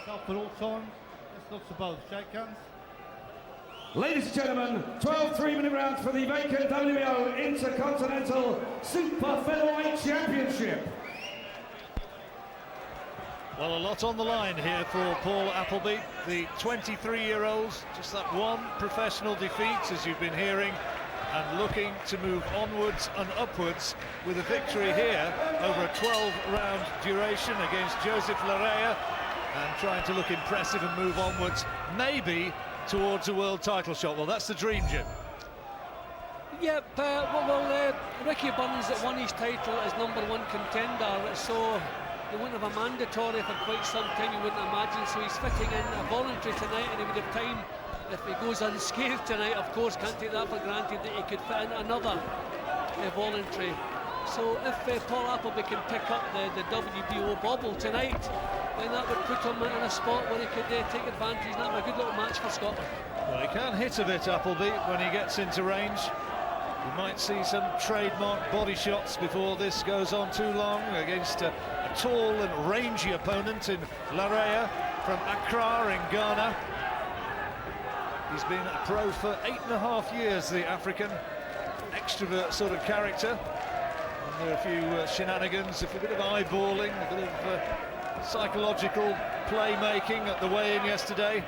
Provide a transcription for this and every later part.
yourself for all time. Let's look to both. Shake hands. Ladies and gentlemen, 12 3-minute rounds for the vacant WBO Intercontinental Super Featherweight Championship. Well, a lot on the line here for Paul Appleby, the 23-year-old, just that one professional defeat, as you've been hearing, and looking to move onwards and upwards with a victory here over a 12-round duration against Joseph Laryea, and trying to look impressive and move onwards, maybe towards a world title shot. Well, that's the dream, Jim. Yep, Ricky Burns that won his title as #1 contender, so he wouldn't have a mandatory for quite some time, you wouldn't imagine, so he's fitting in a voluntary tonight, and he would have time, if he goes unscathed tonight, of course, can't take that for granted, that he could fit in another voluntary. So if Paul Appleby can pick up the WBO bubble tonight, then that would put him in a spot where he could take advantage, and that would be a good little match for Scotland. Well, he can hit a bit, Appleby, when he gets into range. We might see some trademark body shots before this goes on too long against a tall and rangy opponent in Laryea from Accra in Ghana. He's been a pro for 8.5 years, the African, extrovert sort of character. And there are a few shenanigans, a bit of eyeballing, a bit of psychological playmaking at the weigh-in yesterday.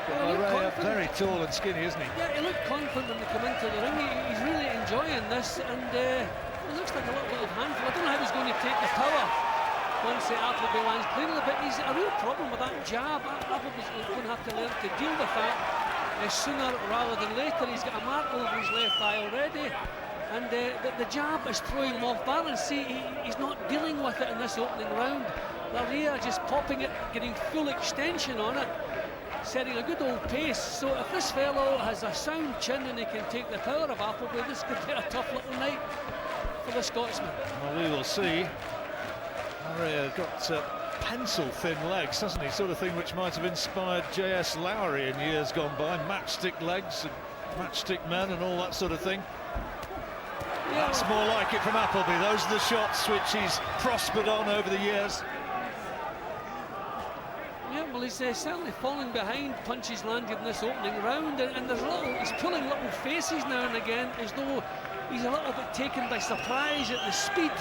Laryea, very tall and skinny, isn't he? Yeah, he looked confident when he come into the ring. He's really enjoying this, and it looks like a little handful. I don't know how he's going to take the power once the Appleby lands cleanly, but he's a real problem with that jab. Appleby's going to have to learn to deal with that sooner rather than later. He's got a mark over his left eye already, and the jab is throwing him off balance. See, he's not dealing with it in this opening round. Laryea just popping it, getting full extension on it, setting a good old pace. So if this fellow has a sound chin and he can take the power of Appleby, this could be a tough little night for the Scotsman. Well, we will see. Laryea got pencil-thin legs, hasn't he? Sort of thing which might have inspired J.S. Lowry in years gone by. Matchstick legs, and matchstick men and all that sort of thing. Yeah. That's more like it from Appleby. Those are the shots which he's prospered on over the years. Yeah, well, he's certainly falling behind punches landed in this opening round, and he's pulling little faces now and again as though he's a little bit taken by surprise at the speed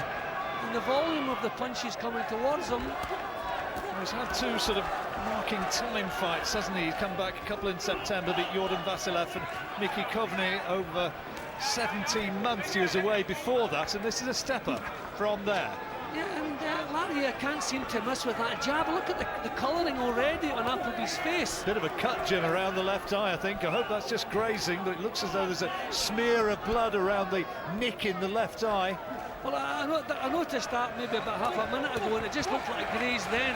and the volume of the punches coming towards him. Well, he's had two sort of marking time fights, hasn't he? He's come back a couple in September, beat Jordan Vasilev and Mickey Kovney over 17 months. He was away before that, and this is a step up from there. Yeah, and Laryea can't seem to miss with that jab. Look at the colouring already on Appleby's face. Bit of a cut, Jim, around the left eye, I think. I hope that's just grazing, but it looks as though there's a smear of blood around the nick in the left eye. Well, I noticed that maybe about half a minute ago, and it just looked like a graze then.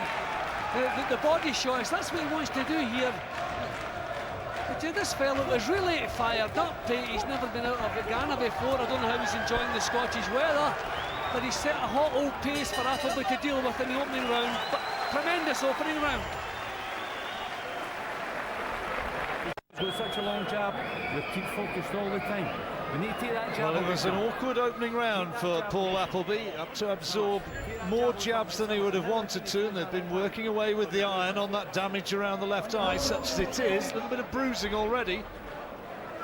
The body shots, that's what he wants to do here. But this fellow is really fired up. He's never been out of Ghana before. I don't know how he's enjoying the Scottish weather, but he's set a hot old pace for Appleby to deal with in the opening round. But tremendous opening round. With such a long jab, we keep focused all the time. We need to take that jab. Well, it was an awkward opening round for Paul Appleby, up to absorb more jabs than he would have wanted to, and they've been working away with the iron on that damage around the left eye, such as it is. A little bit of bruising already.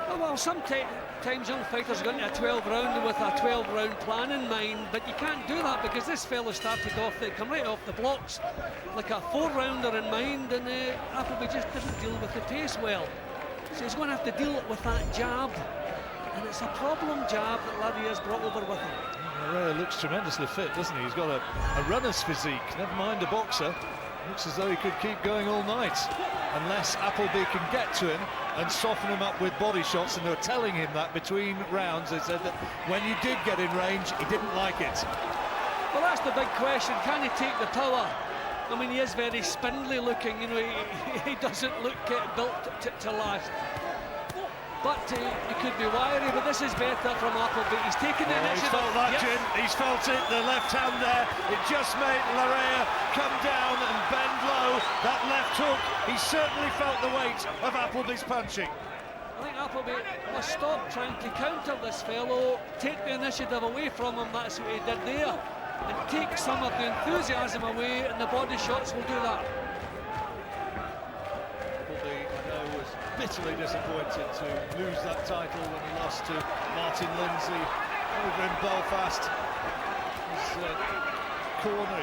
Oh, well, sometimes young fighters go into a 12-round with a 12-round plan in mind, but you can't do that because this fellow started off, they come right off the blocks like a 4-rounder in mind, and Appleby just didn't deal with the pace well. So he's going to have to deal with that jab, and it's a problem jab that Laryea's brought over with him. Laryea looks tremendously fit, doesn't he? He's got a runner's physique, never mind a boxer. Looks as though he could keep going all night, unless Appleby can get to him and soften him up with body shots, and they were telling him that between rounds. They said that when you did get in range, he didn't like it. Well, that's the big question. Can he take the power? I mean, he is very spindly looking, you know, he doesn't look built to last. But he could be wiry, but this is better from Appleby. He's taken the initiative. He's felt that, yep. Jim. He's felt it, the left hand there. It just made Laryea come down and bend low. That left hook, he certainly felt the weight of Appleby's punching. I think Appleby must stop trying to counter this fellow, take the initiative away from him. That's what he did there. and take some of the enthusiasm away, and the body shots will do that. Appleby, I know, was bitterly disappointed to lose that title when he lost to Martin Lindsay over in Belfast.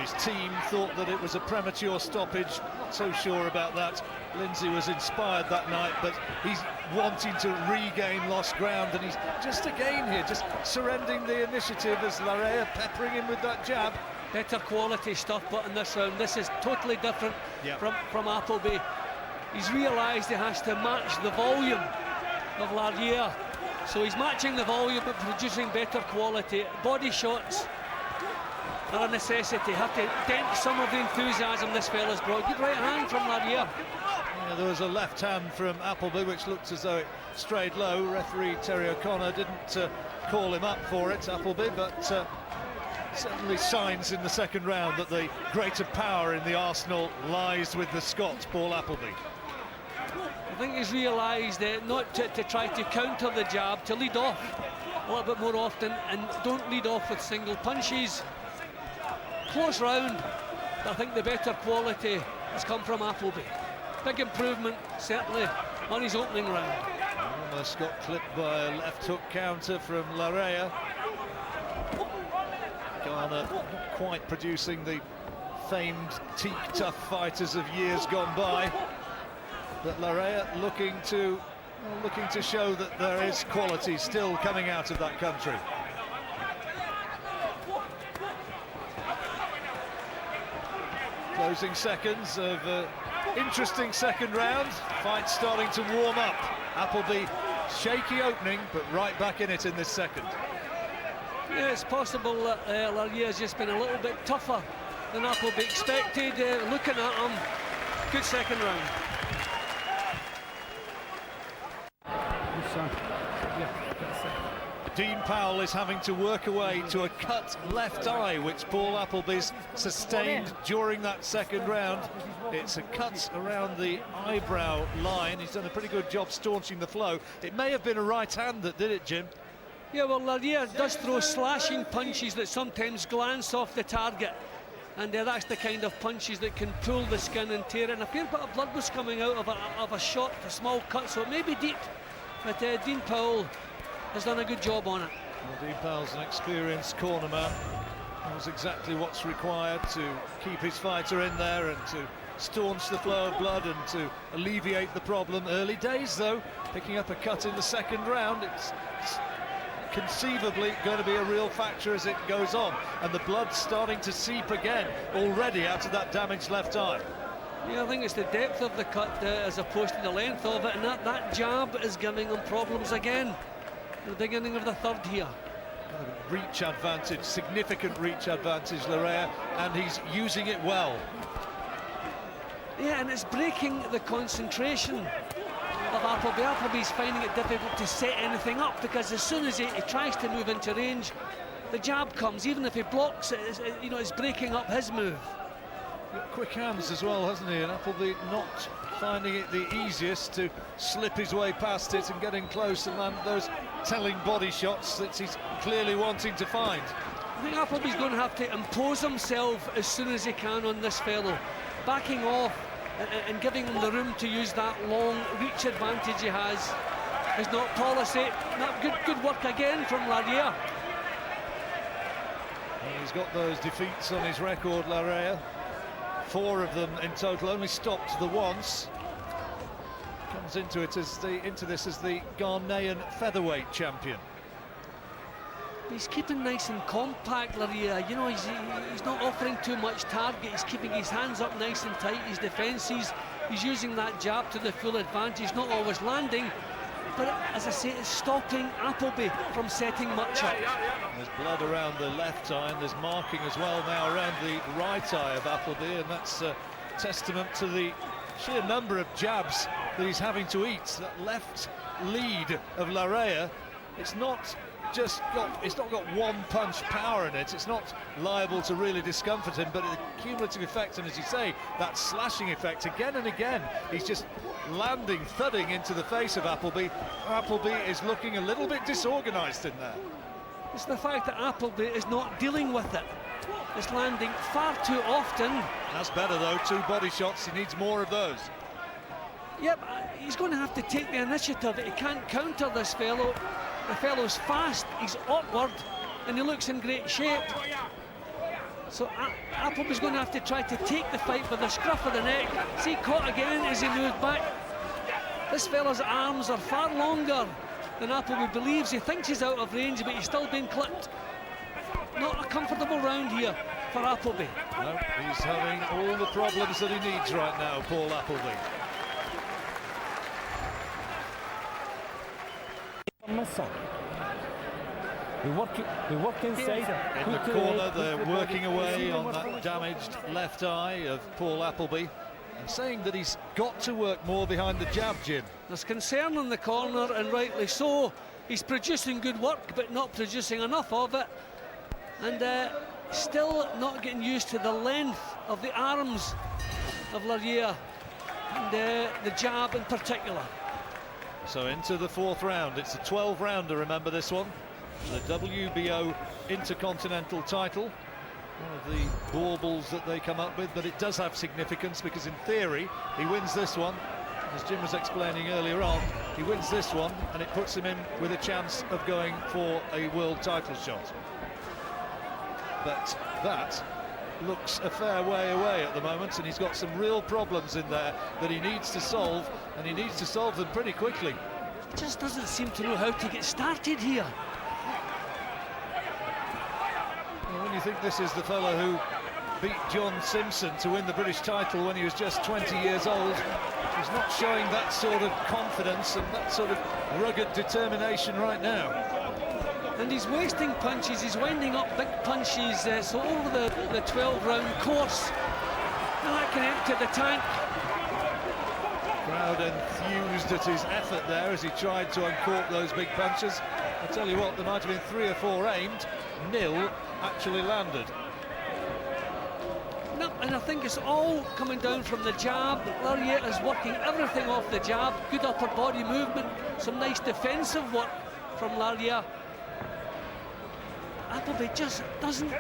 His team thought that it was a premature stoppage. Not so sure about that. Lindsay was inspired that night, but he's wanting to regain lost ground, and he's just again here, just surrendering the initiative as Laryea peppering him with that jab. Better quality stuff, but in this round, this is totally different from Appleby. He's realised he has to match the volume of Laryea, so he's matching the volume but producing better quality. Body shots are a necessity. Have to dent some of the enthusiasm this fella's brought. Good right hand from Laryea. Yeah, there was a left hand from Appleby which looked as though it strayed low. Referee Terry O'Connor didn't call him up for it, Appleby, but certainly signs in the second round that the greater power in the arsenal lies with the Scot, Paul Appleby. I think he's realised not to try to counter the jab, to lead off a little bit more often, and don't lead off with single punches. Close round, but I think the better quality has come from Appleby. Big improvement, certainly, on his opening round. Almost got clipped by a left hook counter from Laryea. Garner not quite producing the famed teak tough fighters of years gone by, but Laryea looking to show that there is quality still coming out of that country. Closing seconds of interesting second round. Fight starting to warm up. Appleby shaky opening, but right back in it in this second. Yeah, it's possible that Laryea has just been a little bit tougher than Appleby expected. Looking at him, good second round. Dean Powell is having to work away to a cut left eye, which Paul Appleby's sustained during that second round. It's a cut around the eyebrow line. He's done a pretty good job staunching the flow. It may have been a right hand that did it, Jim. Yeah, well, Laryea does throw slashing punches that sometimes glance off the target, and that's the kind of punches that can pull the skin and tear it. And a fair bit of blood was coming out of a shot, a small cut, so it may be deep, but Dean Powell has done a good job on it. Well, Dean Powell's an experienced cornerman. Knows exactly what's required to keep his fighter in there and to staunch the flow of blood and to alleviate the problem. Early days, though, picking up a cut in the second round. It's conceivably going to be a real factor as it goes on, and the blood's starting to seep again already out of that damaged left eye. Yeah, I think it's the depth of the cut as opposed to the length of it, and that jab is giving him problems again at the beginning of the third here. Reach advantage, significant reach advantage, Laryea, and he's using it well. Yeah, and it's breaking the concentration of Appleby. Appleby's finding it difficult to set anything up, because as soon as he tries to move into range, the jab comes. Even if he blocks it, it's breaking up his move. Got quick hands as well, hasn't he? And Appleby not finding it the easiest to slip his way past it and getting close and land those telling body shots that he's clearly wanting to find. I think Appleby's going to have to impose himself as soon as he can on this fellow, backing off and giving him the room to use that long reach advantage he has. Is not policy. Good work again from Laryea. He's got those defeats on his record, Laryea. 4 of them in total, only stopped the once. Comes into this as the Ghanaian featherweight champion. He's keeping nice and compact, Laryea. You know, he's not offering too much target. He's keeping his hands up nice and tight. His defences, he's using that jab to the full advantage. Not always landing, but as I say, it's stopping Appleby from setting much up. There's blood around the left eye, and there's marking as well now around the right eye of Appleby, and that's a testament to the sheer number of jabs that he's having to eat. That left lead of Laryea, it's not got one punch power in it. It's not liable to really discomfort him, but the cumulative effect, and as you say, that slashing effect again and again, he's just landing, thudding into the face of Appleby. Appleby is looking a little bit disorganised in there. It's the fact that Appleby is not dealing with it. It's landing far too often. That's better though, 2 body shots, he needs more of those. Yep, he's going to have to take the initiative. He can't counter this fellow. The fellow's fast, he's awkward, and he looks in great shape. So Appleby's going to have to try to take the fight by the scruff of the neck. See, caught again as he moved back. This fella's arms are far longer than Appleby believes. He thinks he's out of range, but he's still being clipped. Not a comfortable round here for Appleby. No, he's having all the problems that he needs right now, Paul Appleby. We work inside. In the corner, they're working away on that damaged left eye of Paul Appleby, and saying that he's got to work more behind the jab, Jim. There's concern in the corner, and rightly so. He's producing good work, but not producing enough of it. And still not getting used to the length of the arms of Laryea, and the jab in particular. So into the 4th round. It's a 12-rounder, remember this one. The WBO Intercontinental title. One of the baubles that they come up with, but it does have significance because in theory he wins this one. As Jim was explaining earlier on, he wins this one and it puts him in with a chance of going for a world title shot. But that looks a fair way away at the moment, and he's got some real problems in there that he needs to solve, and he needs to solve them pretty quickly. He just doesn't seem to know how to get started here. Well, when you think this is the fellow who beat John Simpson to win the British title when he was just 20 years old, he's not showing that sort of confidence and that sort of rugged determination right now. And he's wasting punches, he's winding up big punches, so over the 12-round course, and that can empty the tank. Crowd enthused at his effort there as he tried to uncork those big punches. I tell you what, there might have been 3 or 4 aimed, 0 actually landed. No, and I think it's all coming down from the jab. Laryea is working everything off the jab, good upper body movement, some nice defensive work from Laryea. Appleby just doesn't,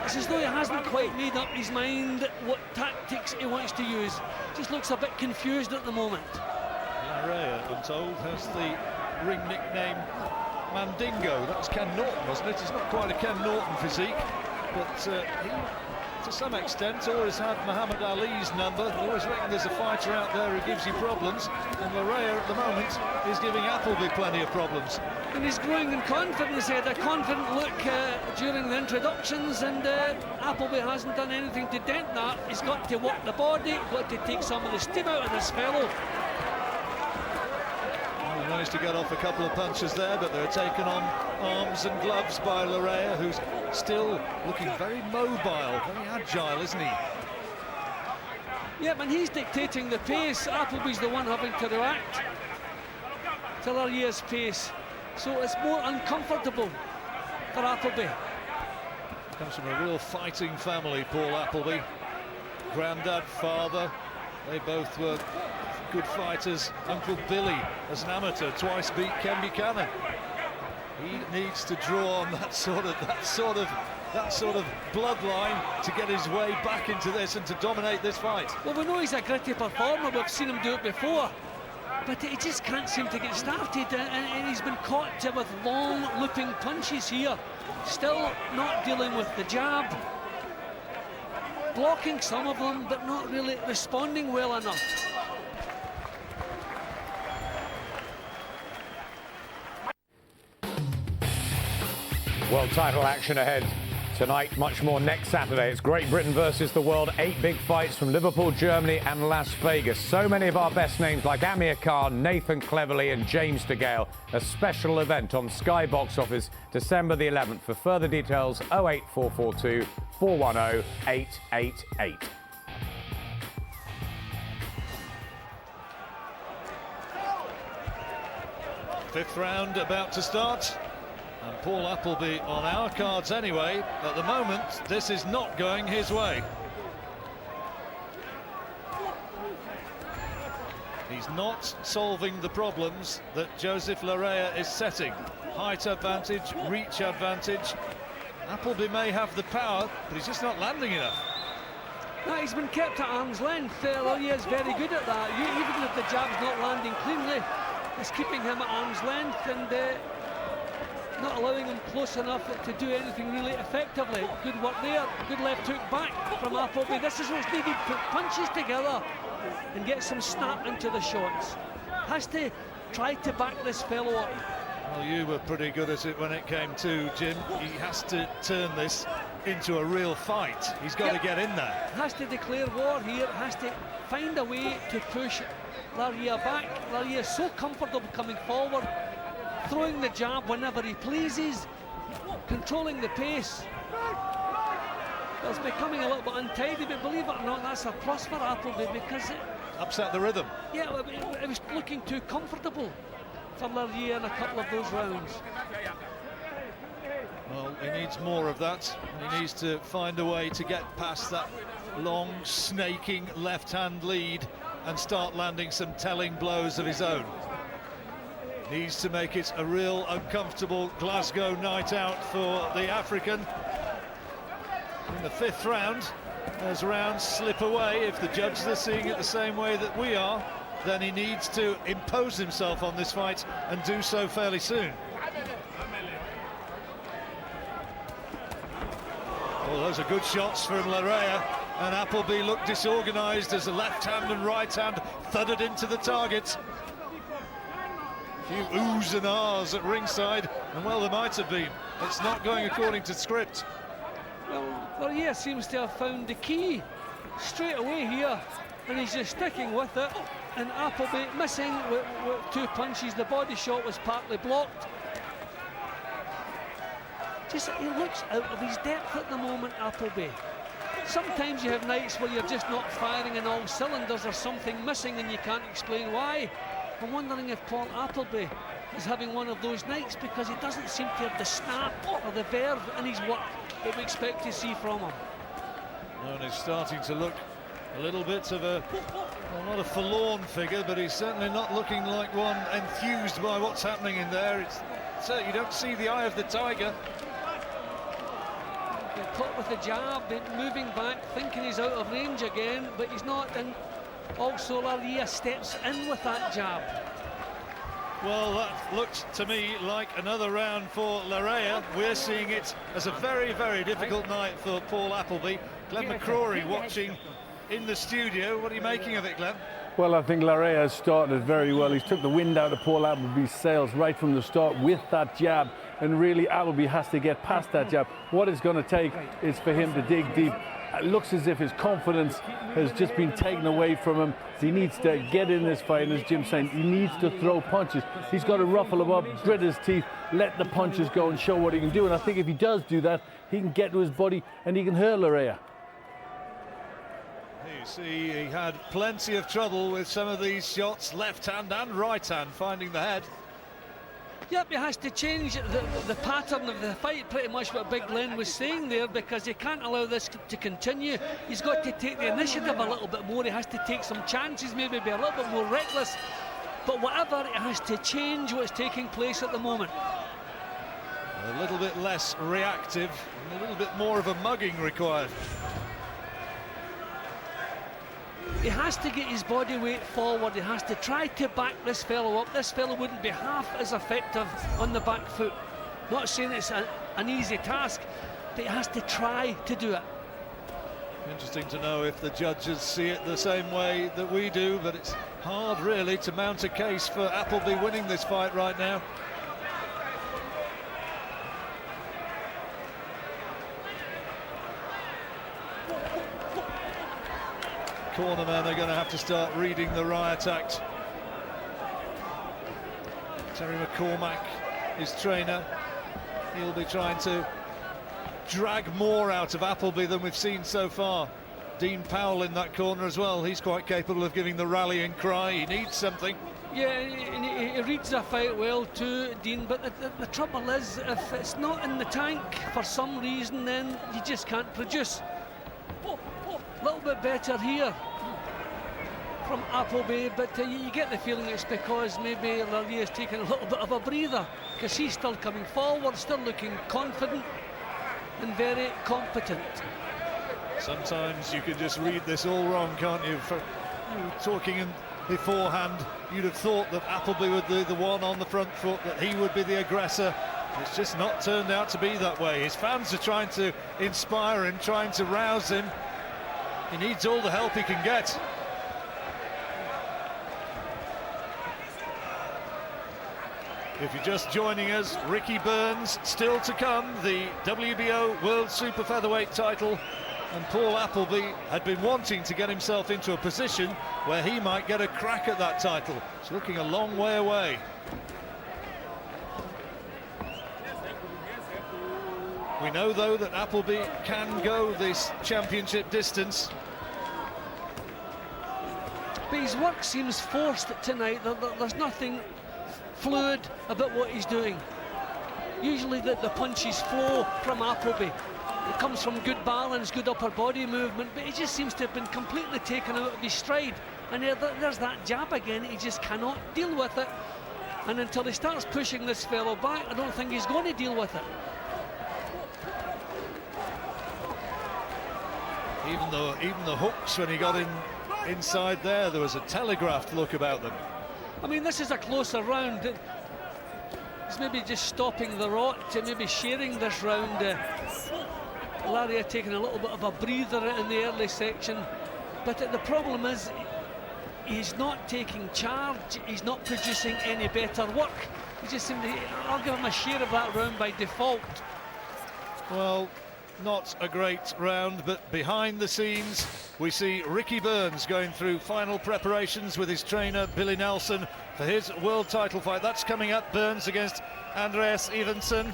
it's as though he hasn't quite made up his mind what tactics he wants to use. Just looks a bit confused at the moment. Laryea, I'm told, has the ring nickname Mandingo. That was Ken Norton, wasn't it? He's not quite a Ken Norton physique, but he, to some extent, always had Muhammad Ali's number. I always reckon there's a fighter out there who gives you problems, and Laryea at the moment is giving Appleby plenty of problems. And he's growing in confidence. He had a confident look during the introductions, and Appleby hasn't done anything to dent that. He's got to work the body, got to take some of the steam out of this fellow. He managed to get off a couple of punches there, but they're taken on arms and gloves by Laryea, who's still looking very mobile, very agile, isn't he? Yeah, but he's dictating the pace. Appleby's the one having to react to Laryea's pace. So it's more uncomfortable for Appleby. Comes from a real fighting family, Paul Appleby. Grandad, father, they both were good fighters. Uncle Billy, as an amateur, twice beat Ken Buchanan. He needs to draw on that sort of bloodline to get his way back into this and to dominate this fight. Well, we know he's a gritty performer. We've seen him do it before. But he just can't seem to get started, and he's been caught with long looping punches here. Still not dealing with the jab. Blocking some of them, but not really responding well enough. World title action ahead tonight, much more next Saturday. It's Great Britain versus the world. 8 big fights from Liverpool, Germany and Las Vegas. So many of our best names like Amir Khan, Nathan Cleverly and James DeGale. A special event on Sky Box Office December the 11th. For further details, 08442 410 888. Fifth round about to start. And Paul Appleby on our cards anyway. At the moment, this is not going his way. He's not solving the problems that Joseph Laryea is setting. height advantage, reach advantage. Appleby may have the power, but he's just not landing enough. No, he's been kept at arm's length. Laryea is very good at that. Even if the jab's not landing cleanly, it's keeping him at arm's length and not allowing him close enough to do anything really effectively. Good work there. Good left hook back from Appleby. This is what's needed. Put punches together and get some snap into the shots. Has to try to back this fellow up. Well, you were pretty good at it when it came to, Jim. He has to turn this into a real fight. He's got to get in there. Has to declare war here. Has to find a way to push Laryea back. Laryea is so comfortable coming forward, throwing the jab whenever he pleases, controlling the pace. Well, it's becoming a little bit untidy, but believe it or not, that's a plus for Appleby because it upset the rhythm. Yeah, it was looking too comfortable for Laryea in a couple of those rounds. Well, he needs more of that. He needs to find a way to get past that long, snaking left-hand lead and start landing some telling blows of his own. Needs to make it a real uncomfortable Glasgow night out for the African. In the 5th round, as rounds slip away, if the judges are seeing it the same way that we are, then he needs to impose himself on this fight and do so fairly soon. Well, those are good shots from Laryea, and Appleby looked disorganised as the left hand and right hand thudded into the target. A few oohs and ahs at ringside, and well, there might have been. It's not going according to script. Well, Laryea seems to have found the key straight away here, and he's just sticking with it. And Appleby missing with 2 punches. The body shot was partly blocked. He looks out of his depth at the moment, Appleby. Sometimes you have nights where you're just not firing in all cylinders, or something missing and you can't explain why. I'm wondering if Paul Appleby is having one of those nights, because he doesn't seem to have the snap or the verve in his work that we expect to see from him. And he's starting to look a little bit of a, well, not a forlorn figure, but he's certainly not looking like one enthused by what's happening in there. You don't see the eye of the tiger. Caught with the jab, moving back, thinking he's out of range again, but he's not. And also Laryea steps in with that jab. Well, that looked to me like another round for Laryea. We're seeing it as a very, very difficult night for Paul Appleby. Glenn McCrory watching in the studio. What are you making of it, Glenn? Well, I think Laryea has started very well. He's took the wind out of Paul Appleby's sails right from the start with that jab, and really Appleby has to get past that jab. What it's going to take is for him to dig deep. It looks as if his confidence has just been taken away from him. He needs to get in this fight, and as Jim's saying, he needs to throw punches. He's got to ruffle him up, grit his teeth, let the punches go and show what he can do. And I think if he does do that, he can get to his body and he can hurt Laryea. You see, he had plenty of trouble with some of these shots, left hand and right hand, finding the head. Yep, he has to change the pattern of the fight, pretty much what Big Glenn was saying there, because he can't allow this to continue. He's got to take the initiative a little bit more. He has to take some chances, maybe be a little bit more reckless. But whatever, it has to change what's taking place at the moment. A little bit less reactive, and a little bit more of a mugging required. He has to get his body weight forward. He has to try to back this fellow up. This fellow wouldn't be half as effective on the back foot. Not saying it's an easy task, but he has to try to do it. Interesting to know if the judges see it the same way that we do, but it's hard really to mount a case for Appleby winning this fight right now. Cornermen are going to have to start reading the riot act. Terry McCormack, his trainer, he'll be trying to drag more out of Appleby than we've seen so far. Dean Powell in that corner as well. He's quite capable of giving the rallying cry. He needs something. Yeah, he reads the fight well too, Dean, but the trouble is, if it's not in the tank for some reason, then you just can't produce. A little bit better here from Appleby, but you get the feeling it's because maybe Laryea's taking a little bit of a breather, because he's still coming forward, still looking confident and very competent. Sometimes you can just read this all wrong, can't you? For you were talking beforehand, you'd have thought that Appleby would be the one on the front foot, that he would be the aggressor. It's just not turned out to be that way. His fans are trying to inspire him, trying to rouse him. He needs all the help he can get. If you're just joining us, Ricky Burns still to come, the WBO World Super Featherweight title, and Paul Appleby had been wanting to get himself into a position where he might get a crack at that title. It's looking a long way away. We know, though, that Appleby can go this championship distance. But his work seems forced tonight. There's nothing fluid about what he's doing. Usually the punches flow from Appleby. It comes from good balance, good upper body movement, but he just seems to have been completely taken out of his stride. And there's that jab again. He just cannot deal with it. And until he starts pushing this fellow back, I don't think he's going to deal with it. Even the hooks, when he got inside there was a telegraphed look about them. I mean, this is a closer round. He's maybe just stopping the rot to maybe sharing this round. Laryea taking a little bit of a breather in the early section, but the problem is he's not taking charge, he's not producing any better work. He just seemed to, I'll give him a share of that round by default. Well, not a great round, but behind the scenes we see Ricky Burns going through final preparations with his trainer Billy Nelson for his world title fight. That's coming up, Burns against Andreas Evensen.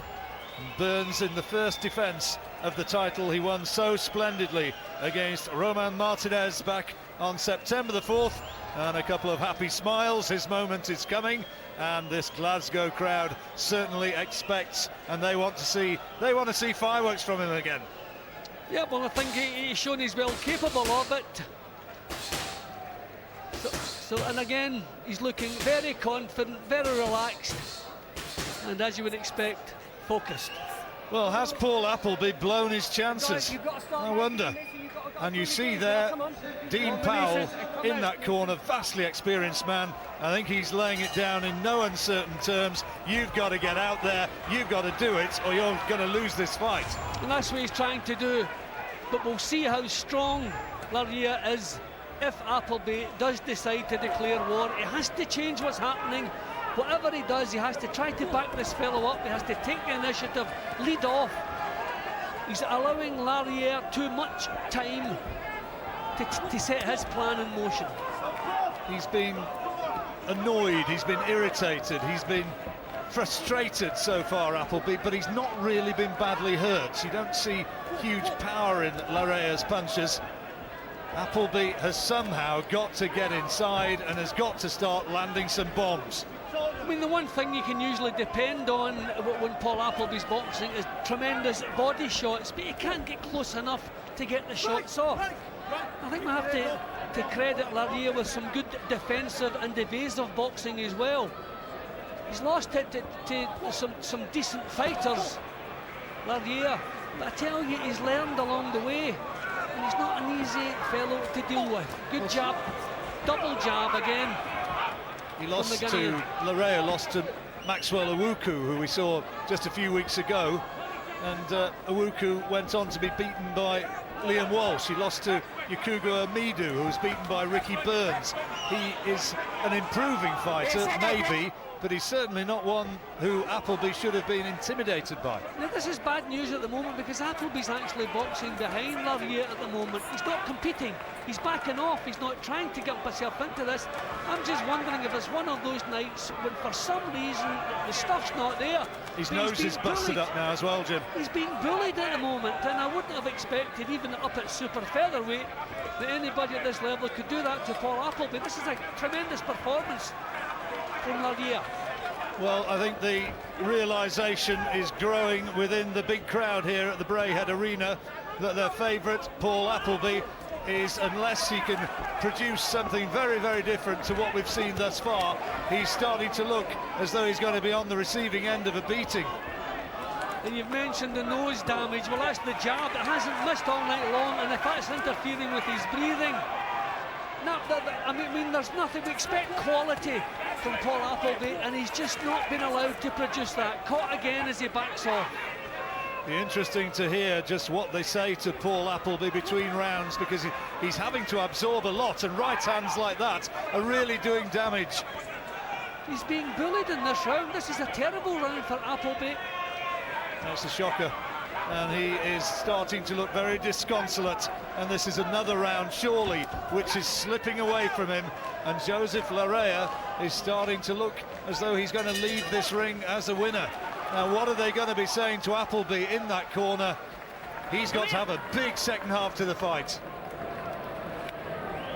Burns in the first defence of the title he won so splendidly against Roman Martinez back on September the 4th, and a couple of happy smiles. His moment is coming, and this Glasgow crowd certainly expects, and they want to see fireworks from him again. Yeah, well, I think he's shown he's well capable of it. So and again, he's looking very confident, very relaxed, and as you would expect, focused. Well, has Paul Appleby blown his chances? I wonder. And you see there Dean Powell in that corner, vastly experienced man. I think he's laying it down in no uncertain terms. You've got to get out there, you've got to do it, or you're going to lose this fight. And that's what he's trying to do. But we'll see how strong Laryea is if Appleby does decide to declare war. He has to change what's happening. Whatever he does, he has to try to back this fellow up. He has to take the initiative, lead off. He's allowing Laryea too much time to set his plan in motion. He's been annoyed, he's been irritated, he's been frustrated so far, Appleby, but he's not really been badly hurt. You don't see huge power in Laryea's punches. Appleby has somehow got to get inside and has got to start landing some bombs. I mean, the one thing you can usually depend on when Paul Appleby's boxing is tremendous body shots, but he can't get close enough to get the shots off. I think we have to credit Laryea with some good defensive and evasive boxing as well. He's lost it to some decent fighters, Laryea, but I tell you, he's learned along the way, and he's not an easy fellow to deal with. Good jab, double jab again. Laryea lost to Maxwell Owuku, who we saw just a few weeks ago, and Owuku went on to be beaten by Liam Walsh. He lost to Yakugo Amidu, who was beaten by Ricky Burns. He is an improving fighter, maybe, but he's certainly not one who Appleby should have been intimidated by. Now, this is bad news at the moment, because Appleby's actually boxing behind Laryea at the moment. He's not competing, he's backing off, he's not trying to get himself into this. I'm just wondering if it's one of those nights when for some reason the stuff's not there. His nose is busted up now as well, Jim. He's being bullied at the moment, and I wouldn't have expected, even up at super featherweight, that anybody at this level could do that to Paul Appleby. This is a tremendous performance from Laryea. Well, I think the realisation is growing within the big crowd here at the Braehead Arena that their favourite, Paul Appleby, is, unless he can produce something very, very different to what we've seen thus far, he's starting to look as though he's going to be on the receiving end of a beating. And you've mentioned the nose damage. Well, that's the jab that hasn't missed all night long, and if that's interfering with his breathing, I mean, there's nothing. We expect quality from Paul Appleby, and he's just not been allowed to produce that. Caught again as he backs off. Be interesting to hear just what they say to Paul Appleby between rounds, because he's having to absorb a lot, and right hands like that are really doing damage. He's being bullied in this round. This is a terrible round for Appleby. That's a shocker, and he is starting to look very disconsolate, and this is another round surely which is slipping away from him, and Joseph Laryea is starting to look as though he's going to leave this ring as a winner. Now, what are they going to be saying to Appleby in that corner? He's got to have a big second half to the fight.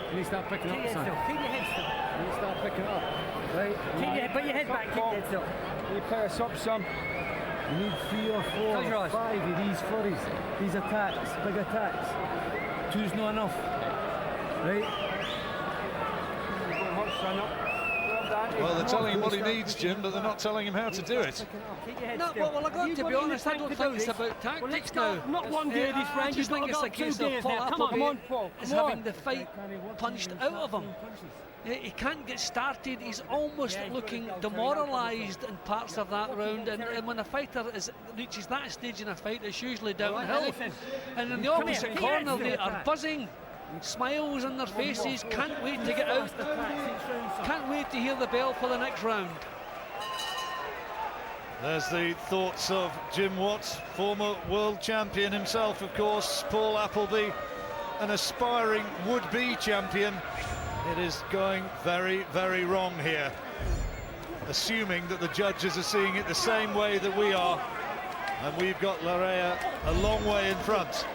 Can you start picking up, son? Keep your head still. Can you start picking up? Right. Put your head back, keep your head still. You pair us up, son. You need 3 or 4 or 5 of these flurries, these attacks, big attacks. 2's not enough. Right? Well, they're telling him what he needs, Jim, but they're not telling him how to do it. No, well, I've got to be honest, I don't think it's about tactics now. Not one day this round, I just think it's a case of Paul Appleby is having the fight punched out of him. He can't get started. He's almost looking demoralised in parts of that round, and when a fighter reaches that stage in a fight, it's usually downhill. And in the opposite corner, they are buzzing, smiles on their faces, can't wait to get out, can't wait to hear the bell for the next round. There's the thoughts of Jim Watts, former world champion himself, of course, Paul Appleby, an aspiring would-be champion. It is going very, very wrong here, assuming that the judges are seeing it the same way that we are, and we've got Laryea a long way in front.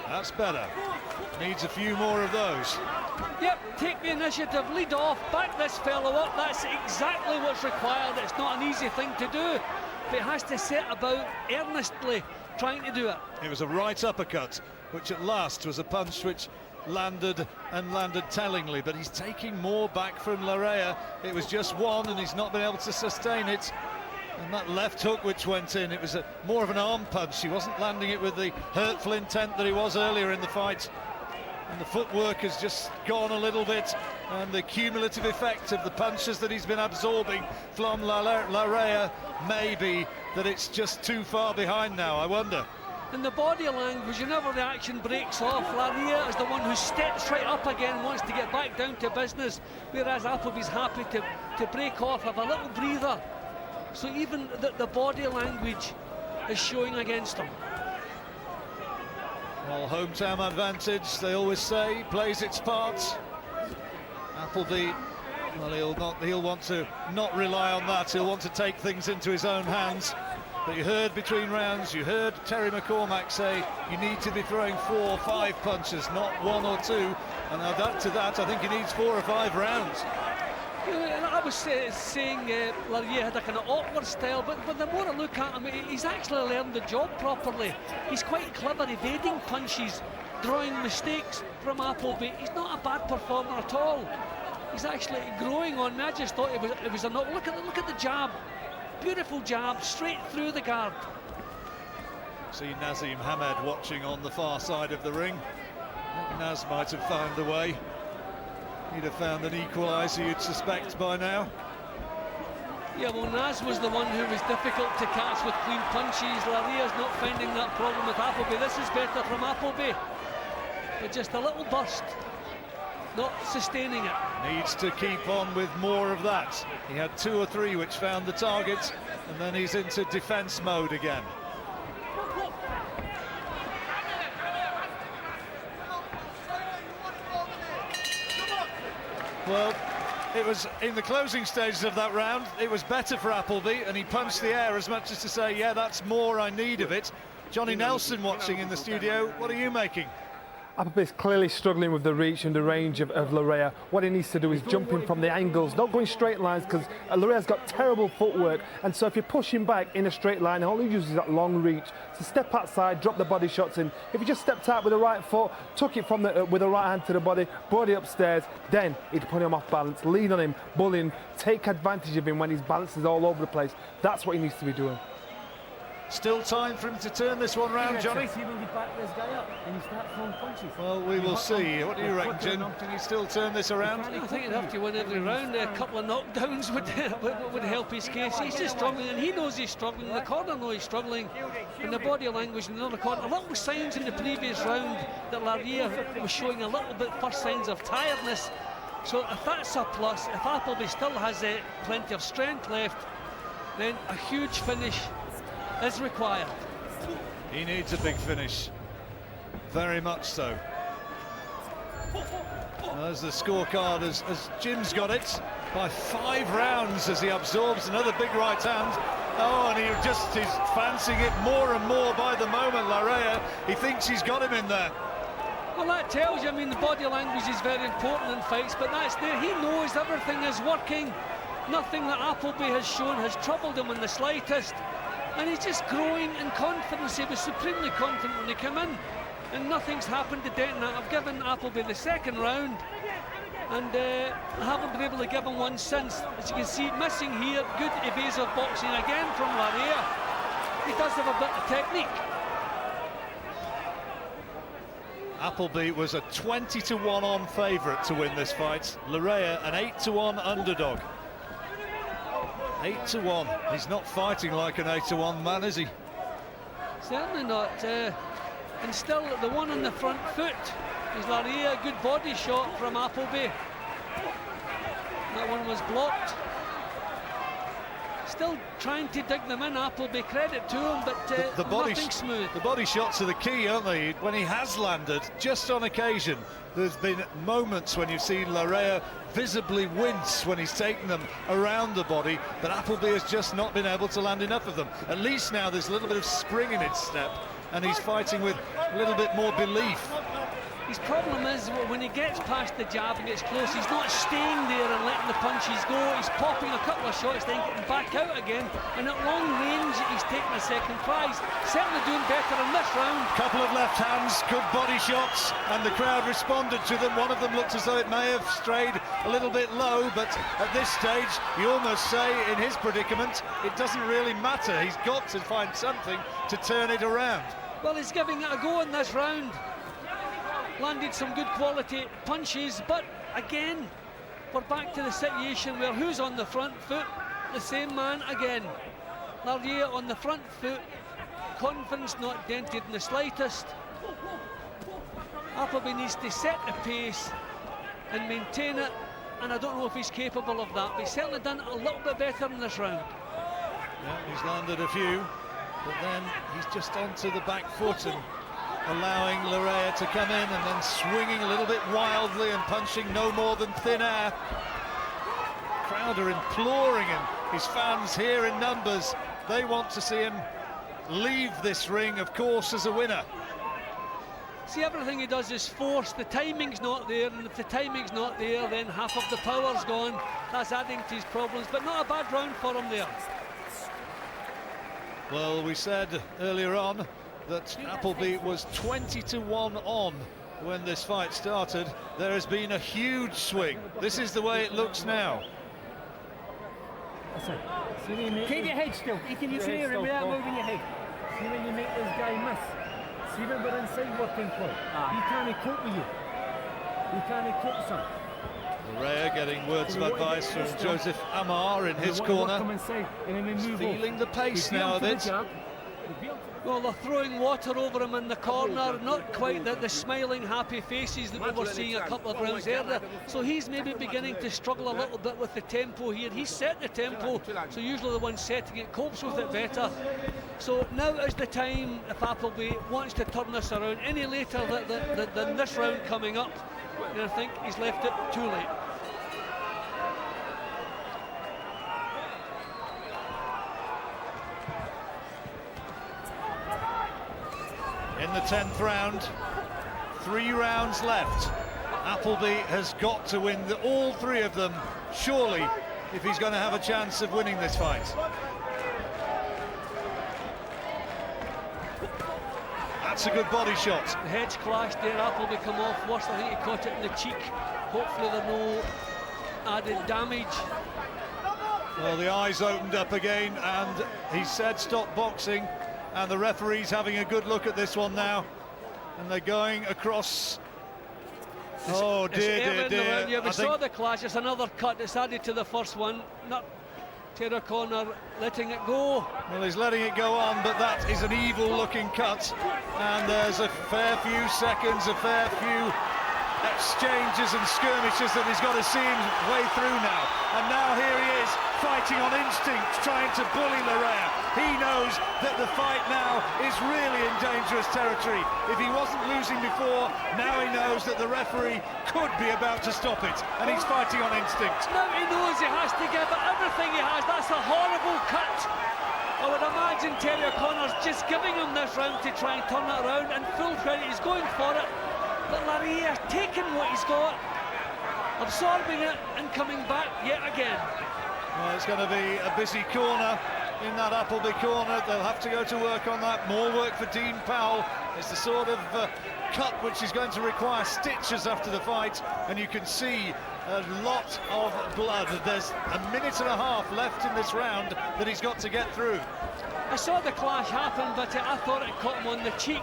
That's better. Needs a few more of those. Yep, take the initiative, lead off, back this fellow up. That's exactly what's required. It's not an easy thing to do, but it has to set about earnestly trying to do it. It was a right uppercut, which at last was a punch which landed and landed tellingly, but he's taking more back from Laryea. It was just one, and he's not been able to sustain it. And that left hook which went in, it was more of an arm punch. He wasn't landing it with the hurtful intent that he was earlier in the fight. And the footwork has just gone a little bit, and the cumulative effect of the punches that he's been absorbing from Laryea may be that it's just too far behind now, I wonder. In the body language, whenever the action breaks off, Laryea is the one who steps right up again, wants to get back down to business, whereas Appleby's happy to break off, have a little breather. So even the body language is showing against him. Well, hometown advantage, they always say, plays its part. Appleby, well, he'll want to not rely on that. He'll want to take things into his own hands. But you heard between rounds, you heard Terry McCormack say you need to be throwing 4 or 5 punches, not 1 or 2. And add to that, I think he needs 4 or 5 rounds. I was saying Laryea had a kind of awkward style, but the more I look at him, he's actually learned the job properly. He's quite clever evading punches, drawing mistakes from Appleby. He's not a bad performer at all. He's actually growing on me. I just thought it was a knock. Look at the jab, beautiful jab, straight through the guard. See Nazim Hamed watching on the far side of the ring. Naz might have found a way. He'd have found an equaliser, you'd suspect, by now. Yeah, well, Naz was the one who was difficult to catch with clean punches. Laryea's not finding that problem with Appleby. This is better from Appleby, but just a little burst, not sustaining it. Needs to keep on with more of that. He had 2 or 3 which found the target, and then he's into defence mode again. Well, It was in the closing stages of that round, it was better for Appleby, and he punched the air as much as to say, yeah, that's more I need of it. Johnny Nelson watching in the studio, what are you making? Appleby's clearly struggling with the reach and the range of Laryea. What he needs to do is jumping from the angles, not going straight lines, because Larrea's got terrible footwork, and so if you push him back in a straight line, all he uses is that long reach. So step outside, drop the body shots in. If he just stepped out with the right foot, took it from with the right hand to the body, brought it upstairs, then he'd put him off balance, lean on him, bull him, take advantage of him when his balance is all over the place. That's what he needs to be doing. Still time for him to turn this one round, Johnny? See, will he back this guy up and he start throwing punches? Well, we will see. What do you reckon, Jim? Can he still turn this around? I think he'd have to win every round. A couple of knockdowns would help his case. He's just struggling, and he knows he's struggling. The corner knows he's struggling, and the body language in the other corner. Little signs in the previous round that Laryea was showing a little bit first signs of tiredness. So if that's a plus, if Appleby still has plenty of strength left, then a huge finish is required. He needs a big finish, very much so. There's the scorecard as Jim's got it by 5 rounds as he absorbs another big right hand. Oh, and he's fancying it more and more by the moment, Laryea. He thinks he's got him in there. Well, that tells you, I mean, the body language is very important in fights, but that's there. He knows everything is working. Nothing that Appleby has shown has troubled him in the slightest. And he's just growing in confidence. He was supremely confident when he came in, and nothing's happened to dent that. I've given Appleby the second round, and I haven't been able to give him one since. As you can see, missing here, good evasive boxing again from Laryea. He does have a bit of technique. Appleby was a 20-1 on favourite to win this fight. Laryea an 8-1 underdog. 8-1. He's not fighting like an 8-1 man, is he? Certainly not. And still, the one on the front foot is Laryea. Good body shot from Appleby. That one was blocked. Still trying to dig them in, Appleby. Credit to him, but nothing smooth. The body shots are the key, aren't they? When he has landed, just on occasion, there's been moments when you've seen Laryea visibly wince when he's taken them around the body, but Appleby has just not been able to land enough of them. At least now there's a little bit of spring in his step, and he's fighting with a little bit more belief. His problem is when he gets past the jab and gets close, he's not staying there and letting the punches go. He's popping a couple of shots, then getting back out again, and at long range he's taking a second prize. Certainly doing better in this round. Couple of left hands, good body shots, and the crowd responded to them. One of them looked as though it may have strayed a little bit low, but at this stage you almost say in his predicament it doesn't really matter. He's got to find something to turn it around. Well, he's giving it a go in this round. Landed some good quality punches, but again we're back to the situation where who's on the front foot? The same man again. Laryea on the front foot, confidence not dented in the slightest. Appleby needs to set the pace and maintain it, and I don't know if he's capable of that, but he's certainly done a little bit better in this round. Yeah, he's landed a few, but then he's just onto the back foot and allowing Laryea to come in and then swinging a little bit wildly and punching no more than thin air. Crowd are imploring him. His fans here in numbers. They want to see him leave this ring, of course, as a winner. See, everything he does is forced. The timing's not there, and if the timing's not there, then half of the power's gone. That's adding to his problems, but not a bad round for him there. Well, we said earlier on that Appleby was 20-1 on when this fight started. There has been a huge swing. This is the way it looks now. Keep your head still. You can clear it without moving your head. See when you make this guy miss. See when we're inside working for it. He can't cope with you. He can't cope, son. Laryea getting words of advice from Joseph Amar in his corner. He's feeling the pace now a bit. Well, they're throwing water over him in the corner, not quite the smiling, happy faces that we were seeing a couple of rounds earlier. So he's maybe beginning to struggle a little bit with the tempo here. He's set the tempo, so usually the one setting it copes with it better. So now is the time, if Appleby wants to turn this around. Any later than this round coming up, and I think he's left it too late. in the 10th round. 3 rounds left. Appleby has got to win all 3 of them, surely, if he's going to have a chance of winning this fight. That's a good body shot. The heads clashed there, Appleby come off worse. I think he caught it in the cheek. Hopefully there's no added damage. Well, the eyes opened up again, and he said stop boxing, and the referee's having a good look at this one now, and they're going across. Oh dear, dear. Yeah, we saw the clash. It's another cut. It's added to the first one. Not Terry O'Connor letting it go. Well, he's letting it go on, but that is an evil-looking cut, and there's a fair few seconds, a fair few exchanges and skirmishes that he's got to see him way through now. And now here he is, fighting on instinct, trying to bully Laryea. He knows that the fight now is really in dangerous territory. If he wasn't losing before, now he knows that the referee could be about to stop it, and he's fighting on instinct. Now he knows he has to give it everything he has. That's a horrible cut. I would imagine Terry O'Connor's just giving him this round to try and turn it around, and full credit, he's going for it. But Laryea's taking what he's got, absorbing it and coming back yet again. Well, it's going to be a busy corner in that Appleby corner. They'll have to go to work on that. More work for Dean Powell. It's the sort of cut which is going to require stitches after the fight, and you can see a lot of blood. There's a minute and a half left in this round that he's got to get through. I saw the clash happen, but I thought it caught him on the cheek.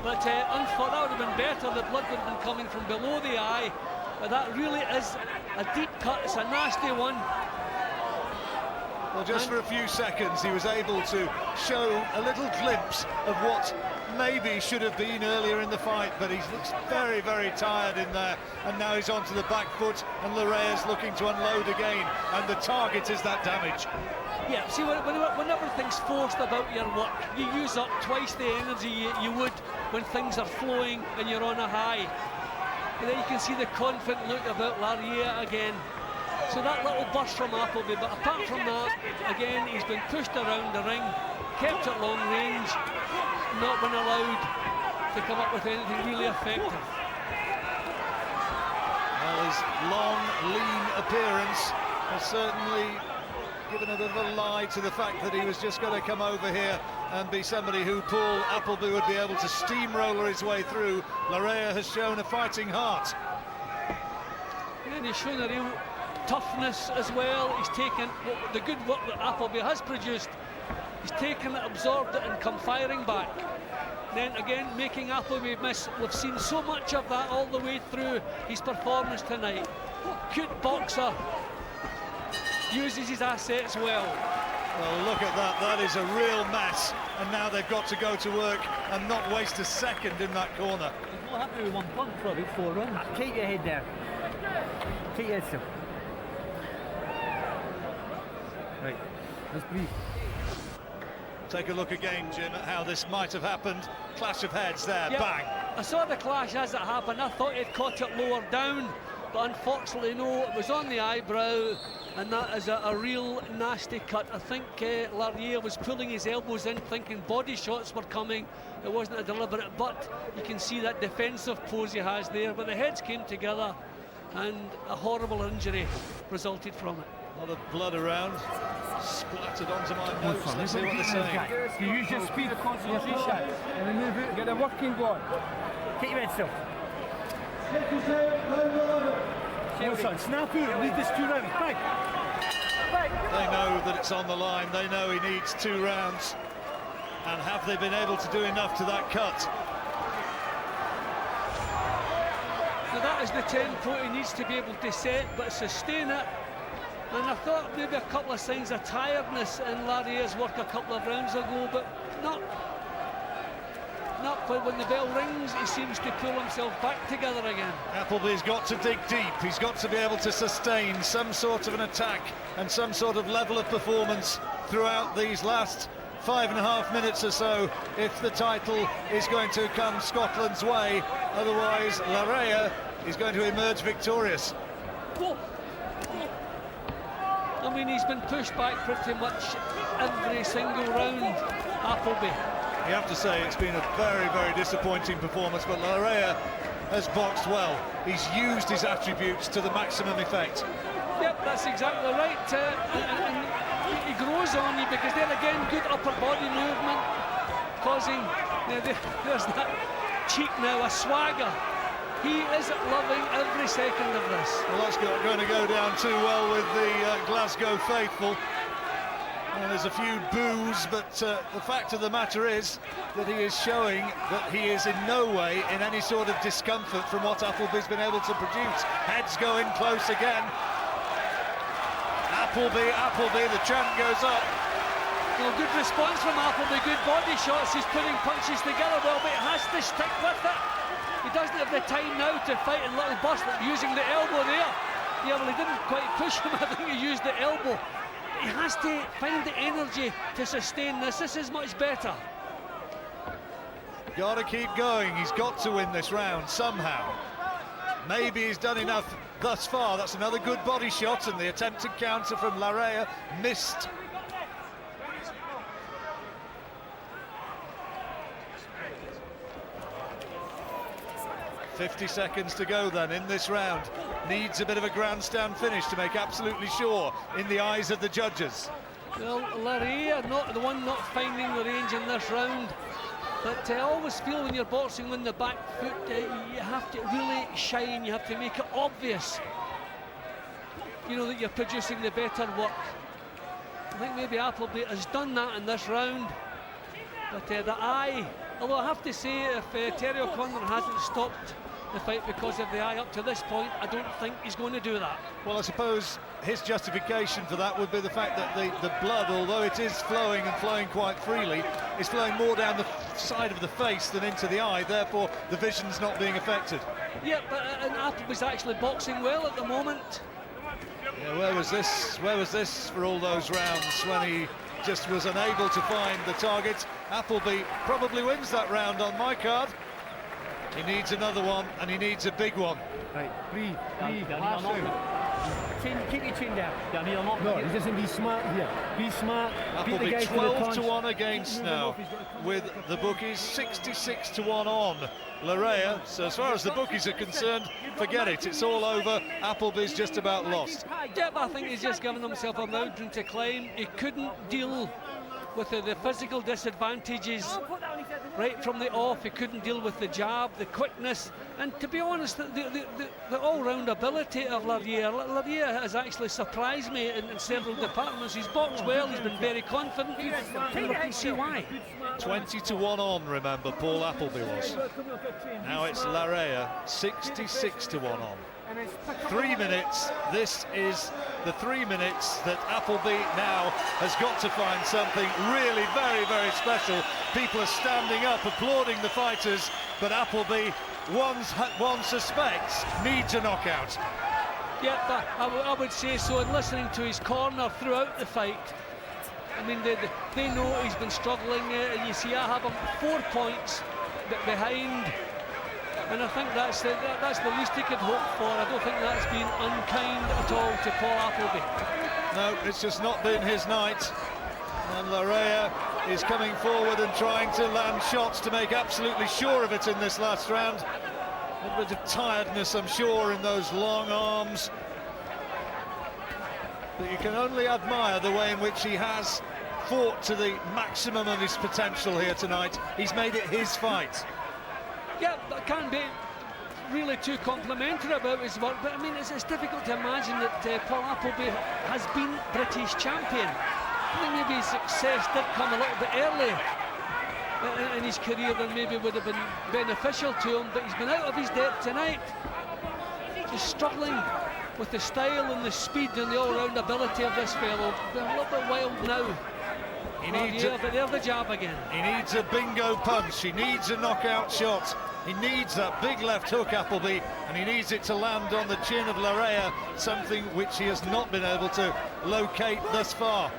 But that would have been better. The blood would have been coming from below the eye. But that really is a deep cut. It's a nasty one. Well, just for a few seconds, he was able to show a little glimpse of what maybe should have been earlier in the fight, but he looks very, very tired in there, and now he's onto the back foot, and Laryea's looking to unload again, and the target is that damage. Yeah, see, when everything's forced about your work, you use up twice the energy you would when things are flowing and you're on a high. And then you can see the confident look about Laryea again. So that little burst from Appleby, but apart from that, again, he's been pushed around the ring, kept at long range, not been allowed to come up with anything really effective. Well, his long, lean appearance has certainly given a bit of a lie to the fact that he was just going to come over here and be somebody who Paul Appleby would be able to steamroller his way through. Laryea has shown a fighting heart. And he's shown a real toughness as well. He's taken the good work that Appleby has produced. He's taken it, absorbed it, and come firing back. Then again, making Appleby miss. We've seen so much of that all the way through his performance tonight. Good boxer, uses his assets well. Well, look at that. That is a real mess. And now they've got to go to work and not waste a second in that corner. He's not happy with one punch for about 4 rounds. Keep your head there. Keep your head still. Right, let's breathe. Take a look again, Jim, at how this might have happened. Clash of heads there, Yep. bang. I saw the clash as it happened. I thought he'd caught it lower down, but unfortunately no, it was on the eyebrow, and that is a real nasty cut. I think Laryea was pulling his elbows in, thinking body shots were coming. It wasn't a deliberate, but you can see that defensive pose he has there. But the heads came together, and a horrible injury resulted from it. A lot of blood around, splattered onto my notes. Let's see what they're saying. You use your speed of concentration and then move it, get the working going. Keep your head still. Son, snap out, lead this 2 rounds. Back. They know that it's on the line. They know he needs 2 rounds. And have they been able to do enough to that cut? So that is the tempo he needs to be able to set, but sustain it. And I thought maybe a couple of signs of tiredness in Laryea's work a couple of rounds ago, but not quite. When the bell rings, he seems to pull himself back together again. Appleby's got to dig deep. He's got to be able to sustain some sort of an attack and some sort of level of performance throughout these last 5.5 minutes or so if the title is going to come Scotland's way. Otherwise, Laryea is going to emerge victorious. I mean, he's been pushed back pretty much every single round, Appleby. You have to say it's been a very, very disappointing performance, but Laryea has boxed well. He's used his attributes to the maximum effect. Yep, that's exactly right. And he grows on you because then again, good upper body movement, causing, there's that cheek now, a swagger. He is loving every second of this. Well, that's not going to go down too well with the Glasgow faithful. And there's a few boos, but the fact of the matter is that he is showing that he is in no way in any sort of discomfort from what Appleby's been able to produce. Heads go in close again. Appleby, the chant goes up. Well, good response from Appleby, good body shots. He's putting punches together well, but he has to stick with it. He doesn't have the time now to fight in little bursts, but using the elbow there. Yeah, well, he didn't quite push him. I think he used the elbow. He has to find the energy to sustain this. This is much better. Got to keep going. He's got to win this round somehow. Maybe he's done enough thus far. That's another good body shot, and the attempted counter from Laryea missed. "50 seconds to go then in this round. Needs a bit of a grandstand finish to make absolutely sure in the eyes of the judges." Well, Laryea, not the one not finding the range in this round. But I always feel when you're boxing on the back foot, you have to really shine, you have to make it obvious, you know, that you're producing the better work. I think maybe Appleby has done that in this round. But the eye, although I have to say, if Terry O'Connor hasn't stopped the fight because of the eye up to this point, I don't think he's going to do that. Well, I suppose his justification for that would be the fact that the blood, although it is flowing and flowing quite freely, is flowing more down the side of the face than into the eye, therefore the vision's not being affected. Yeah, but and Appleby's actually boxing well at the moment. Yeah, where was this for all those rounds when he just was unable to find the target? Appleby probably wins that round on my card. He needs another one, and he needs a big one. Right, breathe, pass keep your chin down. No, he doesn't be smart here. Be smart. Appleby 12-1 against now, with the bookies 66-1 on Laryea. So as far as the bookies are concerned, forget it. It's all over. Appleby's just about lost. Yep, I think he's just given himself a mountain to climb. He couldn't deal with the physical disadvantages right from the off. He couldn't deal with the jab, the quickness, and to be honest, the all-round ability of Laryea has actually surprised me in several departments. He's boxed well, he's been very confident, and I can see why. 20-1 on, remember, Paul Appleby was. Now it's Laryea, 66-1 on. 3 minutes. This is the 3 minutes that Appleby now has got to find something really very, very special. People are standing up, applauding the fighters, but Appleby, one suspects, needs a knockout. Yeah, I would say so. And listening to his corner throughout the fight, I mean, they know he's been struggling. You see, I have him 4 points behind. And I think that's the least he could hope for. I don't think that's been unkind at all to Paul Appleby. No, it's just not been his night. And Laryea is coming forward and trying to land shots to make absolutely sure of it in this last round. A little bit of tiredness, I'm sure, in those long arms. But you can only admire the way in which he has fought to the maximum of his potential here tonight. He's made it his fight. Yeah, that can't be really too complimentary about his work, but I mean, it's difficult to imagine that Paul Appleby has been British champion. I think maybe his success did come a little bit early in his career than maybe would have been beneficial to him, but he's been out of his depth tonight. He's struggling with the style and the speed and the all-round ability of this fellow. They're a little bit wild now. But there's the jab again. He needs a bingo punch. He needs a knockout shot. He needs that big left hook, Appleby, and he needs it to land on the chin of Laryea, something which he has not been able to locate thus far.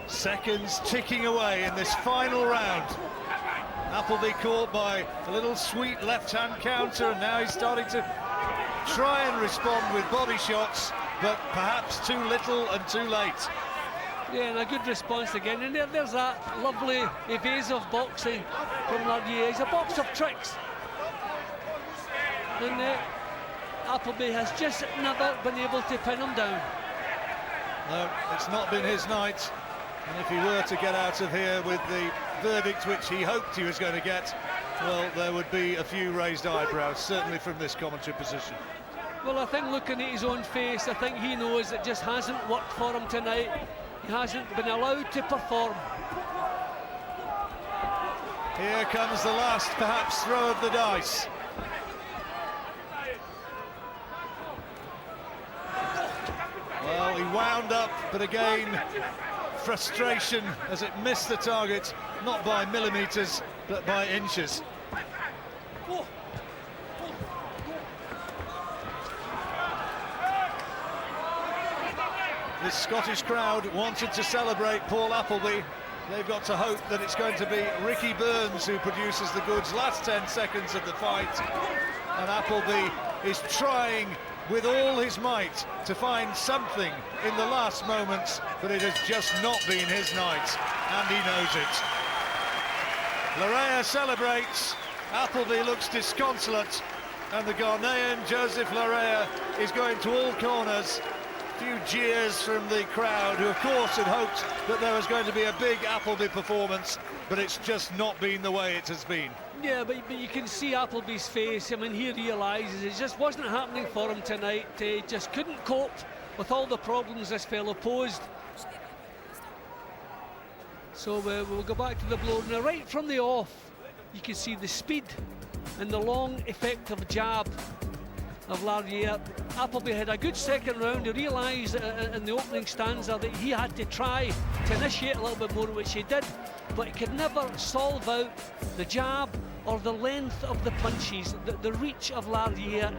Seconds ticking away in this final round. Appleby caught by a little sweet left-hand counter, and now he's starting to try and respond with body shots, but perhaps too little and too late. Yeah, and a good response again. And there's that lovely evasive boxing from Laryea. He's a box of tricks. And Appleby has just never been able to pin him down. No, it's not been his night. And if he were to get out of here with the verdict which he hoped he was going to get, well, there would be a few raised eyebrows, certainly from this commentary position. Well, I think looking at his own face, I think he knows it just hasn't worked for him tonight. He hasn't been allowed to perform. Here comes the last, perhaps, throw of the dice. Well, he wound up, but again, frustration as it missed the target, not by millimetres, but by inches. This Scottish crowd wanted to celebrate Paul Appleby. They've got to hope that it's going to be Ricky Burns who produces the goods last 10 seconds of the fight. And Appleby is trying with all his might to find something in the last moments, but it has just not been his night, and he knows it. Laryea celebrates, Appleby looks disconsolate, and the Ghanaian Joseph Laryea is going to all corners. Few jeers from the crowd, who of course had hoped that there was going to be a big Appleby performance, but it's just not been the way it has been. Yeah, but you can see Appleby's face. I mean, he realises it just wasn't happening for him tonight. He just couldn't cope with all the problems this fellow posed. So we'll go back to the blow. Now, right from the off, you can see the speed and the long, effective jab of Laryea. Appleby had a good second round. He realised in the opening stanza that he had to try to initiate a little bit more, which he did, but he could never solve out the jab or the length of the punches, the reach of Laryea.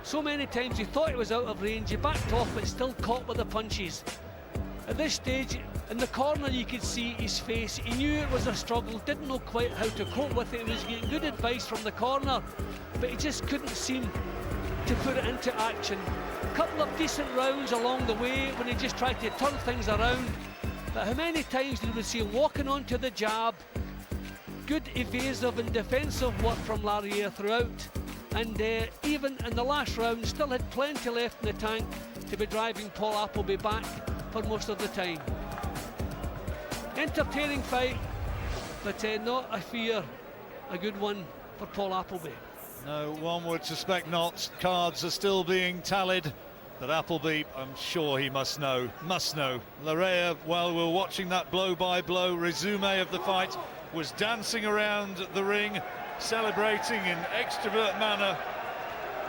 So many times he thought he was out of range, he backed off, but still caught with the punches. At this stage, in the corner, you could see his face. He knew it was a struggle, didn't know quite how to cope with it. He was getting good advice from the corner, but he just couldn't seem to put it into action. A couple of decent rounds along the way when he just tried to turn things around, but how many times did we see him walking onto the jab? Good evasive and defensive work from Laryea throughout, and even in the last round still had plenty left in the tank to be driving Paul Appleby back for most of the time. Entertaining fight, but not, I fear, a good one for Paul Appleby. No, one would suspect not. Cards are still being tallied, but Appleby, I'm sure he must know. Laryea, while we're watching that blow-by-blow resume of the fight, was dancing around the ring, celebrating in extrovert manner.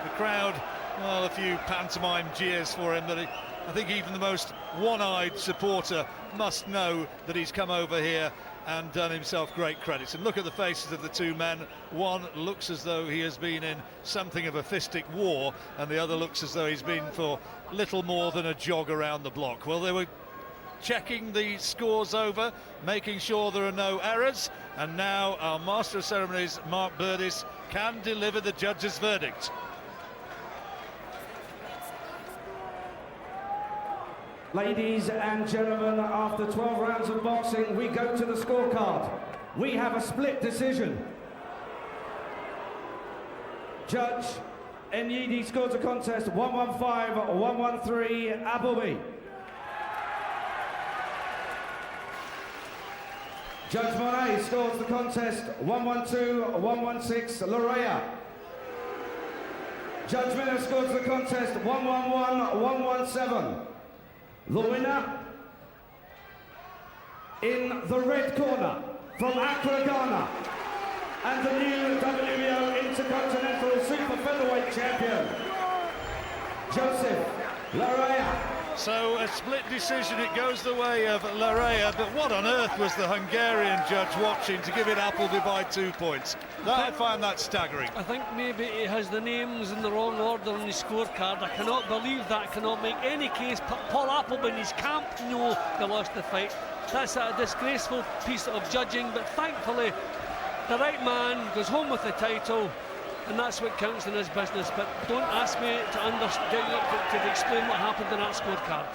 The crowd, well, a few pantomime jeers for him, but I think even the most one-eyed supporter must know that he's come over here and done himself great credit. And look at the faces of the two men. One looks as though he has been in something of a fistic war, and the other looks as though he's been for little more than a jog around the block. Well, they were checking the scores over, making sure there are no errors, and now our Master of Ceremonies, Mark Burdis, can deliver the judge's verdict. Ladies and gentlemen, after 12 rounds of boxing, we go to the scorecard. We have a split decision. Judge Enyidi scores the contest 115-113 Appleby. Judge Monet scores the contest 112-116 Laryea. Judge Miller scores the contest 111-117. The winner, in the red corner, from Accra, Ghana, and the new WBO Intercontinental Super Featherweight champion, Joseph Laryea. So a split decision, it goes the way of Laryea, but what on earth was the Hungarian judge watching to give it Appleby by 2 points? I find that staggering. I think maybe he has the names in the wrong order on his scorecard. I cannot believe that, cannot make any case. Paul Appleby and his camp know they lost the fight. That's a disgraceful piece of judging, but thankfully the right man goes home with the title, and that's what counts in his business. But don't ask me to explain what happened in that scorecard.